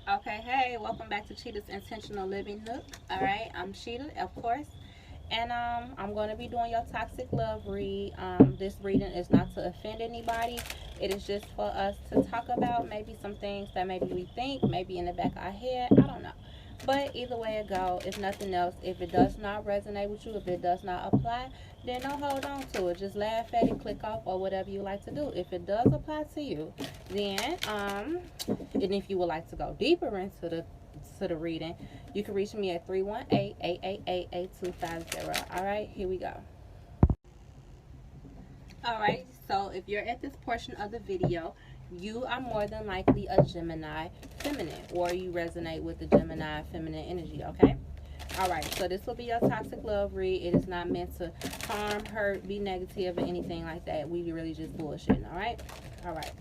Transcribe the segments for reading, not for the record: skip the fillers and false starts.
Okay, hey, welcome back to Cheetah's Intentional Living Nook. All right, I'm Cheetah, of course, and I'm going to be doing your toxic love read. This reading is not to offend anybody. It is just for us to talk about maybe some things that maybe we think, maybe in the back of our head. I don't know. But either way it go, if nothing else, if it does not resonate with you, if it does not apply, then don't hold on to it. Just laugh at it, click off, or whatever you like to do. If it does apply to you, then and if you would like to go deeper into the reading, you can reach me at 318-888-8250. All right, here we go. All right, so if you're at this portion of the video, you are more than likely a Gemini feminine, or you resonate with the Gemini feminine energy, okay? All right, so this will be your toxic love read. It is not meant to harm, hurt, be negative, or anything like that. We really just bullshitting, all right? All right.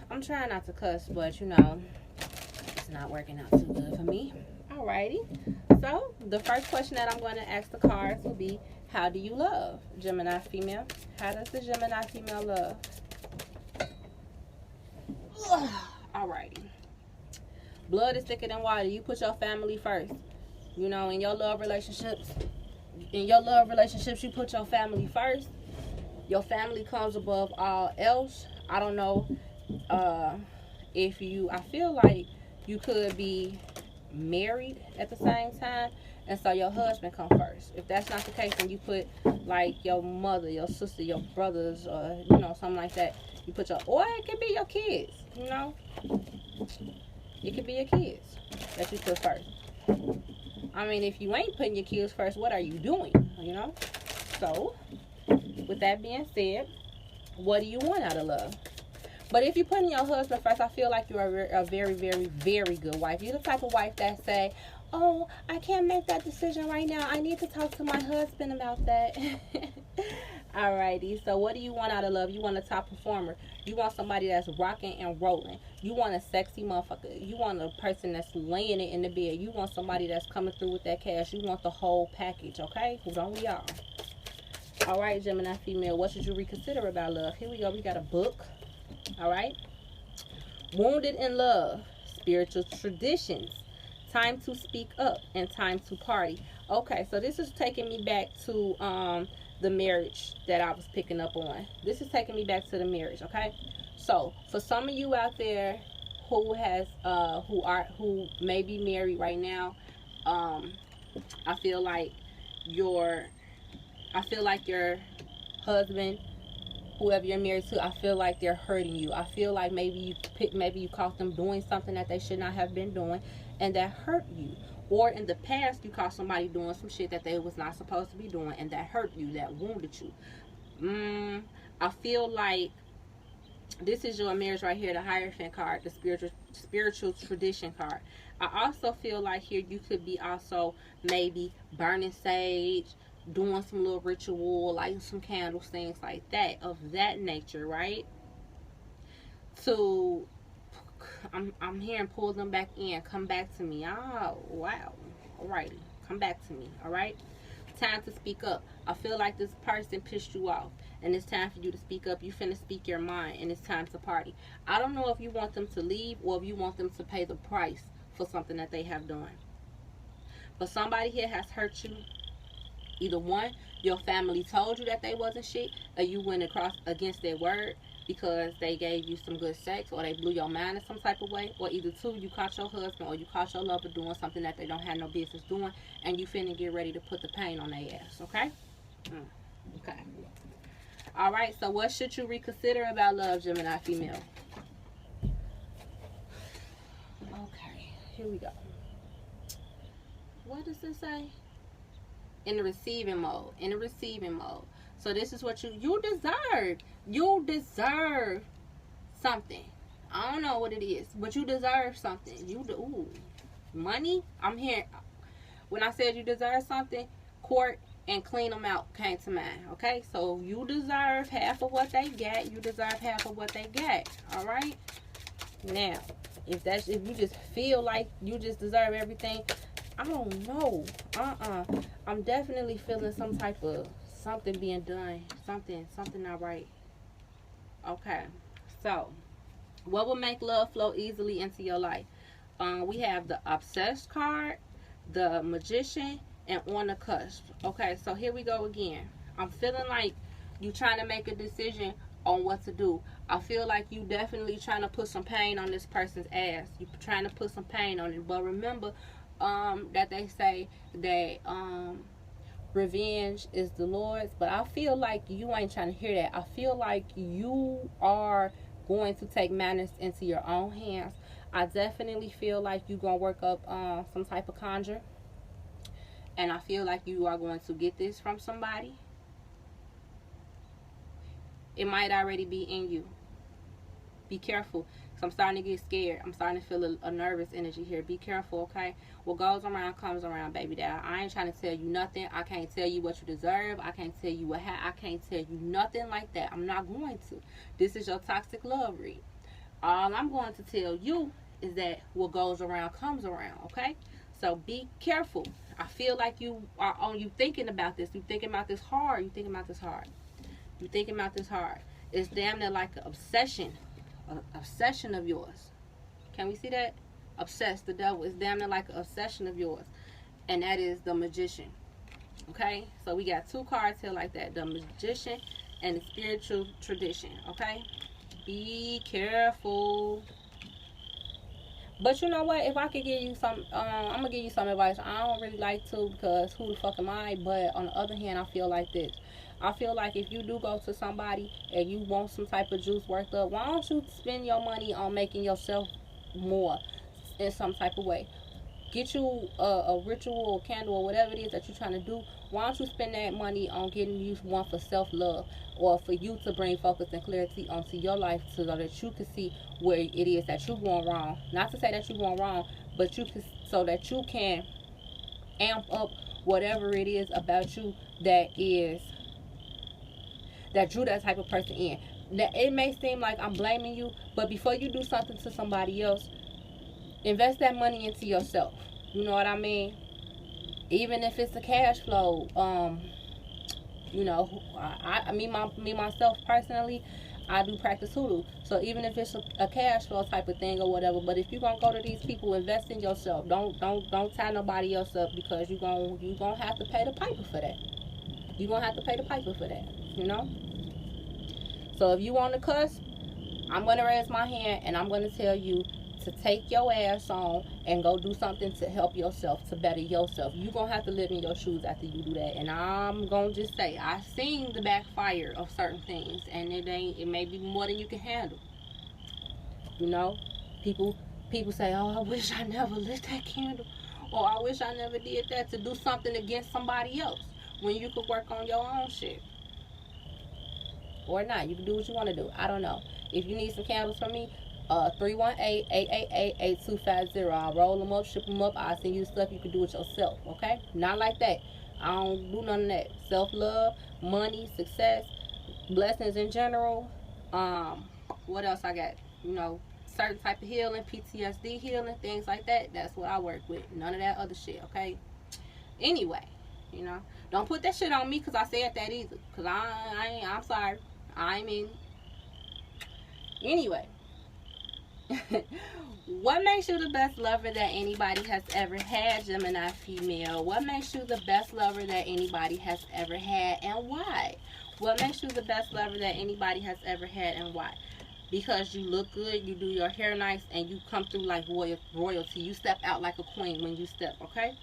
I'm trying not to cuss, but it's not working out too good for me. Alrighty. So the first question that I'm going to ask the cards will be, how do you love? Gemini female. How does the Gemini female love? Alrighty. Blood is thicker than water. You put your family first. In your love relationships. You put your family first. Your family comes above all else. I don't know I feel like you could be married at the same time, and so your husband come first. If that's not the case, then you put like your mother, your sister, your brothers, or something like that. You put or it could be your kids. It could be your kids that you put first. I mean, if you ain't putting your kids first, what are you doing? So with that being said, what do you want out of love? But if you're putting your husband first, I feel like you are a very, very, very good wife. You're the type of wife that say, oh, I can't make that decision right now. I need to talk to my husband about that. Alrighty, so what do you want out of love? You want a top performer. You want somebody that's rocking and rolling. You want a sexy motherfucker. You want a person that's laying it in the bed. You want somebody that's coming through with that cash. You want the whole package, okay? Don't we all? Alright, Gemini female, what should you reconsider about love? Here we go. We got a book. Alright. Wounded in love. Spiritual traditions. Time to speak up and time to party. Okay, so this is taking me back to the marriage that I was picking up on. This is taking me back to the marriage, okay? So for some of you out there who may be married right now, I feel like your husband, whoever you're married to, I feel like they're hurting you. I feel like maybe you caught them doing something that they should not have been doing, and that hurt you. Or in the past, you caught somebody doing some shit that they was not supposed to be doing, and that hurt you, that wounded you. I feel like this is your marriage right here, the Hierophant card, the spiritual tradition card. I also feel like here you could be also maybe burning sage, doing some little ritual, lighting some candles, things like that, of that nature, right? To I'm hearing pull them back in, come back to me. Oh wow. Alrighty. Come back to me, alright? Time to speak up. I feel like this person pissed you off, and it's time for you to speak up. You finna speak your mind, and it's time to party. I don't know if you want them to leave or if you want them to pay the price for something that they have done. But somebody here has hurt you. Either one, your family told you that they wasn't shit, or you went across against their word because they gave you some good sex, or they blew your mind in some type of way, or either two, you caught your husband or you caught your lover doing something that they don't have no business doing, and you finna get ready to put the pain on their ass, okay? Okay. All right, so what should you reconsider about love, Gemini female? Okay, here we go. What does it say? In the receiving mode. So this is what you deserve. You deserve something. I don't know what it is, but you deserve something. Money. I'm here. When I said you deserve something, court and clean them out came to mind. Okay, so you deserve half of what they got. You deserve half of what they got. All right. Now, if you just feel like you just deserve everything, I don't know. I'm definitely feeling some type of something being done. Something not right. Okay. So, What will make love flow easily into your life? We have the obsessed card, the magician, and on the cusp. Okay, so here we go again. I'm feeling like you trying to make a decision on what to do. I feel like you definitely trying to put some pain on this person's ass. You trying to put some pain on it. But remember, that they say that revenge is the Lord's. But I feel like you ain't trying to hear that. I feel like you are going to take matters into your own hands. I definitely feel like you gonna work up some type of conjure, and I feel like you are going to get this from somebody. It might already be in you. Be careful. So I'm starting to get scared. I'm starting to feel a nervous energy here. Be careful, okay? What goes around comes around, baby. Dad. I ain't trying to tell you nothing. I can't tell you what you deserve. I can't tell you what I can't tell you nothing like that. I'm not going to. This is your toxic love read. All I'm going to tell you is that what goes around comes around, okay? So be careful. I feel like you are on. You thinking about this. You thinking about this hard. You thinking about this hard. You thinking about this hard. It's damn near like an obsession of yours. Can we see that? Obsessed, the devil is damn near like an obsession of yours, and that is the magician. Okay, so we got two cards here like that: the magician and the spiritual tradition. Okay, be careful. But you know what? If I could give you some, I'm gonna give you some advice. I don't really like to because who the fuck am I? But on the other hand, I feel like this. I feel like if you do go to somebody and you want some type of juice worked up, why don't you spend your money on making yourself more in some type of way? Get you a ritual or candle or whatever it is that you're trying to do. Why don't you spend that money on getting you one for self-love, or for you to bring focus and clarity onto your life so that you can see where it is that you're going wrong. Not to say that you're going wrong, but you can, so that you can amp up whatever it is about you that is that drew that type of person in. That it may seem like I'm blaming you, but before you do something to somebody else, invest that money into yourself. You know what I mean? Even if it's a cash flow, you know, me myself personally, I do practice hoodoo. So even if it's a cash flow type of thing or whatever, but if you're gonna go to these people, invest in yourself. Don't tie nobody else up, because you gonna have to pay the piper for that. You're gonna have to pay the piper for that. You know. So if you on the cusp, I'm gonna raise my hand and I'm gonna tell you to take your ass on and go do something to help yourself, to better yourself. You're gonna have to live in your shoes after you do that. And I'm gonna just say, I've seen the backfire of certain things, and it may be more than you can handle. You know, people people say, oh, I wish I never lit that candle, or I wish I never did that, to do something against somebody else when you could work on your own shit. Or not. You can do what you want to do. I don't know. If you need some candles from me, 318-888-8250. I'll roll them up, ship them up. I'll send you stuff you can do it yourself, okay? Not like that. I don't do none of that. Self-love, money, success, blessings in general. What else I got? You know, certain type of healing, PTSD healing, things like that. That's what I work with. None of that other shit, okay? Anyway, you know, don't put that shit on me because I said that either. Because I'm sorry. I mean, anyway. What makes you the best lover that anybody has ever had, Gemini female? What makes you the best lover that anybody has ever had, and why? What makes you the best lover that anybody has ever had, and why? Because you look good, you do your hair nice, and you come through like royalty. You step out like a queen when you step, okay?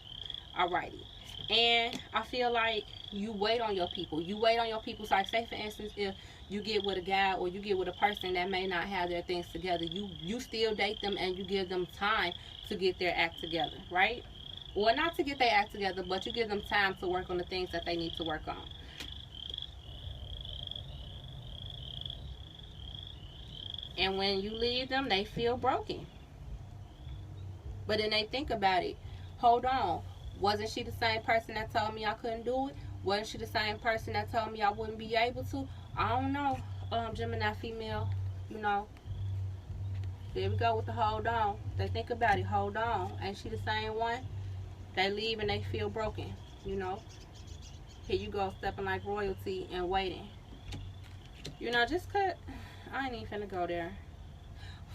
Alrighty. And I feel like you wait on your people. You wait on your people. So, like, say for instance, if you get with a guy or you get with a person that may not have their things together, you still date them and you give them time to get their act together, right? Or not to get their act together, but you give them time to work on the things that they need to work on. And when you leave them, they feel broken. But then they think about it. Hold on. Wasn't she the same person that told me I couldn't do it? Wasn't she the same person that told me I wouldn't be able to? I don't know. Gemini female, you know. There we go with the hold on. They think about it. Hold on. Ain't she the same one? They leave and they feel broken, you know. Here you go, stepping like royalty and waiting. You know, just cut. I ain't even finna go there.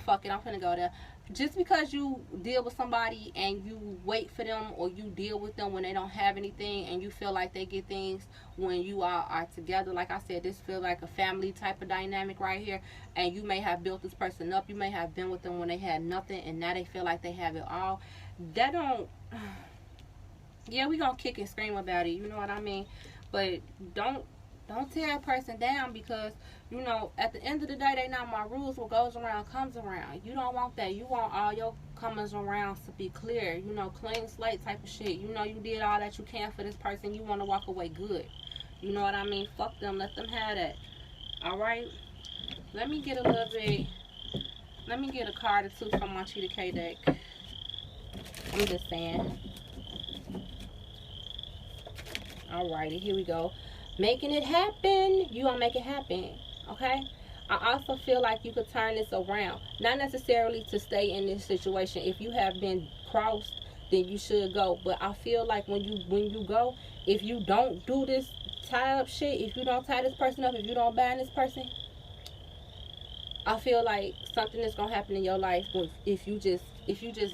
fuck it, I'm finna go there. Just because you deal with somebody and you wait for them, or you deal with them when they don't have anything and you feel like they get things when you all are together, like I said, this feels like a family type of dynamic right here. And you may have built this person up, you may have been with them when they had nothing, and now they feel like they have it all. That don't Yeah, we gonna kick and scream about it, you know what I mean? But don't tear a person down, because at the end of the day, they not my rules. What goes around comes around. You don't want that. You want all your comings around to be clear, clean slate type of shit. You did all that you can for this person. You want to walk away good. You know what I mean? Fuck them. Let them have that. All right. Let me get a little bit. Let me get a card or two from my Cheetah K deck. I'm just saying. Alrighty, here we go. Making it happen. You gonna make it happen, okay? I also feel like you could turn this around. Not necessarily to stay in this situation. If you have been crossed, then you should go. But I feel like when you go, if you don't do this tie up shit, if you don't tie this person up, if you don't bind this person, I feel like something is gonna happen in your life if you just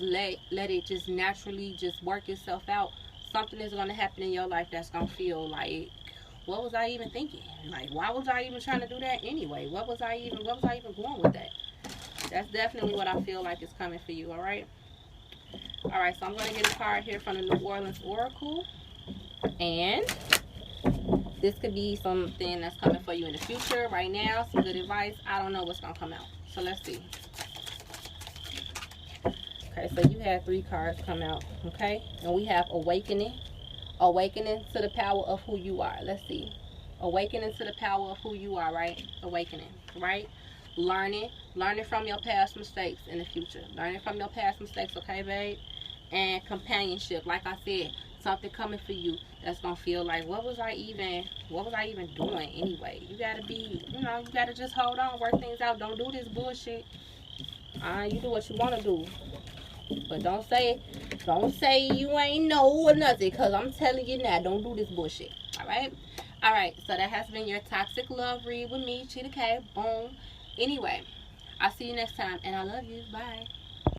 let it just naturally just work itself out. Something is gonna happen in your life that's gonna feel like, what was I even thinking? Like, why was I even trying to do that anyway? What was I even going with that? That's definitely what I feel like is coming for you, alright? Alright, so I'm going to get a card here from the New Orleans Oracle. And this could be something that's coming for you in the future. Right now, some good advice. I don't know what's going to come out. So let's see. Okay, so you had 3 cards come out, okay? And we have Awakening. Awakening to the power of who you are. Let's see. Awakening to the power of who you are, right? Awakening, right? Learning from your past mistakes in the future. Learning from your past mistakes, okay, babe? And companionship. Like I said, something coming for you that's gonna feel like, what was I even doing anyway? You gotta be, you gotta just hold on, work things out. Don't do this bullshit. You do what you wanna do. But don't say you ain't know or nothing, because I'm telling you now, don't do this bullshit. Alright, so that has been your toxic love read with me, Cheetah K. Boom. Anyway, I'll see you next time, and I love you. Bye.